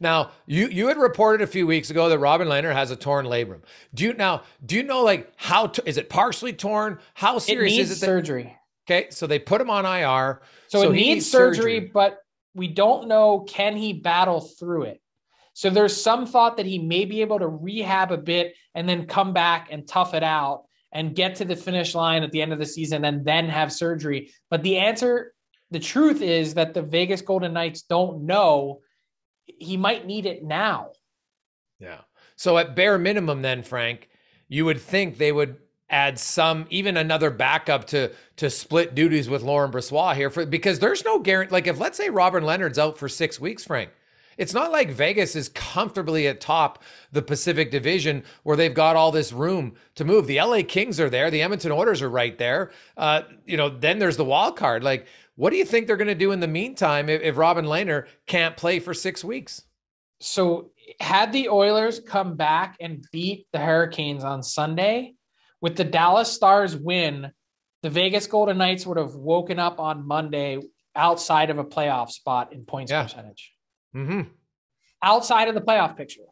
Now, you had reported a few weeks ago that Robin Lehner has a torn labrum. Do you know like is it partially torn? How serious is it? Surgery. Okay, so they put him on IR. So it needs surgery, but we don't know, can he battle through it? So there's some thought that he may be able to rehab a bit and then come back and tough it out and get to the finish line at the end of the season and then have surgery. But the truth is that the Vegas Golden Knights don't know. He might need it now. Yeah. So at bare minimum then, Frank, you would think they would add even another backup to split duties with Laurent Brossoit here because there's no guarantee. Like if let's say Robin Leonard's out for 6 weeks, Frank, it's not like Vegas is comfortably atop the Pacific Division where they've got all this room to move. The LA Kings are there. The Edmonton Oilers are right there. Then there's the wild card. Like, what do you think they're going to do in the meantime if Robin Lehner can't play for 6 weeks? So had the Oilers come back and beat the Hurricanes on Sunday, with the Dallas Stars win, the Vegas Golden Knights would have woken up on Monday outside of a playoff spot in points percentage. Mm-hmm. Outside of the playoff picture.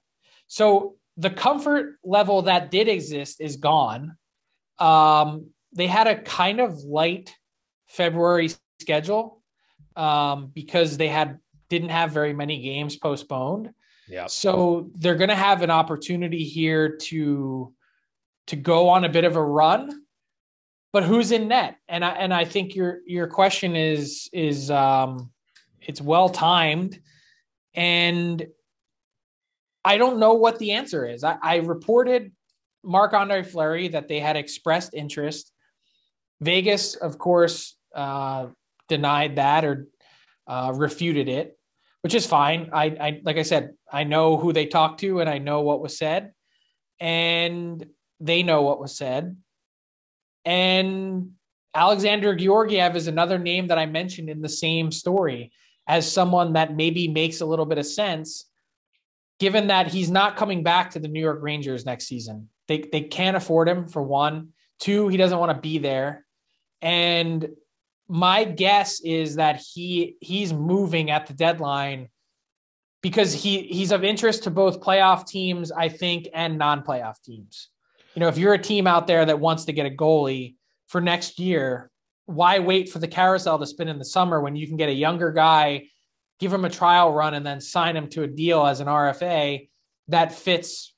So the comfort level that did exist is gone. They had a kind of light February schedule because they didn't have very many games postponed. Yeah. So they're going to have an opportunity here to go on a bit of a run, but who's in net? And I think your question is it's well timed. And I don't know what the answer is. I reported Marc-Andre Fleury that they had expressed interest. Vegas, of course, denied that or refuted it, which is fine. I like I said, I know who they talked to and I know what was said, and they know what was said. And Alexander Georgiev is another name that I mentioned in the same story as someone that maybe makes a little bit of sense, given that he's not coming back to the New York Rangers next season. They can't afford him, for one. Two, he doesn't want to be there. And my guess is that he's moving at the deadline because he's of interest to both playoff teams, I think, and non-playoff teams. If you're a team out there that wants to get a goalie for next year, why wait for the carousel to spin in the summer when you can get a younger guy, give him a trial run, and then sign him to a deal as an RFA that fits,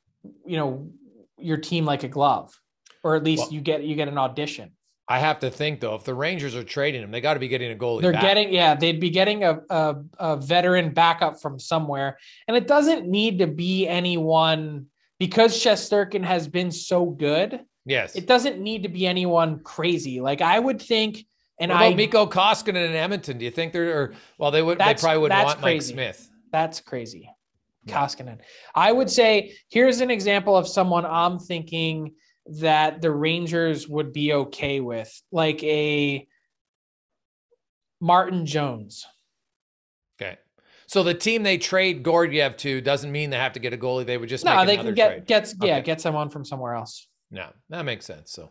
your team like a glove, or at least you get an audition. I have to think though, if the Rangers are trading him, they got to be getting a goalie. They'd be getting a veteran backup from somewhere, and it doesn't need to be anyone because Shesterkin has been so good. Yes. It doesn't need to be anyone crazy. Like I would think, and what about Mikko Koskinen in Edmonton? Do you think they probably would want crazy. Mike Smith. That's crazy. Yeah. Koskinen. I would say, here's an example of someone I'm thinking that the Rangers would be okay with, like a Martin Jones. Okay. So the team they trade Georgiev to doesn't mean they have to get a goalie. They would just they can get someone from somewhere else. No, that makes sense. So,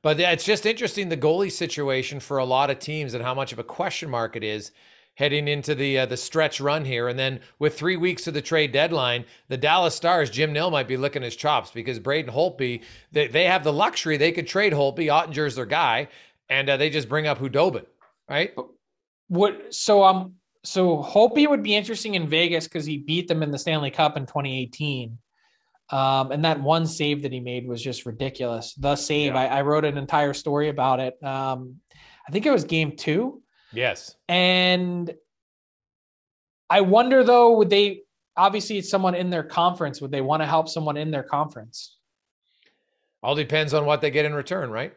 but it's just interesting, the goalie situation for a lot of teams and how much of a question mark it is heading into the stretch run here. And then with 3 weeks to the trade deadline, the Dallas Stars, Jim Nill might be licking his chops because Braden Holtby, they have the luxury. They could trade Holtby. Ottinger's their guy, and they just bring up Hudobin, right? So Holtby would be interesting in Vegas because he beat them in the Stanley Cup in 2018. And that one save that he made was just ridiculous. The save, yeah. I wrote an entire story about it. I think it was game 2. Yes. And I wonder though, obviously it's someone in their conference. Would they want to help someone in their conference? All depends on what they get in return, right?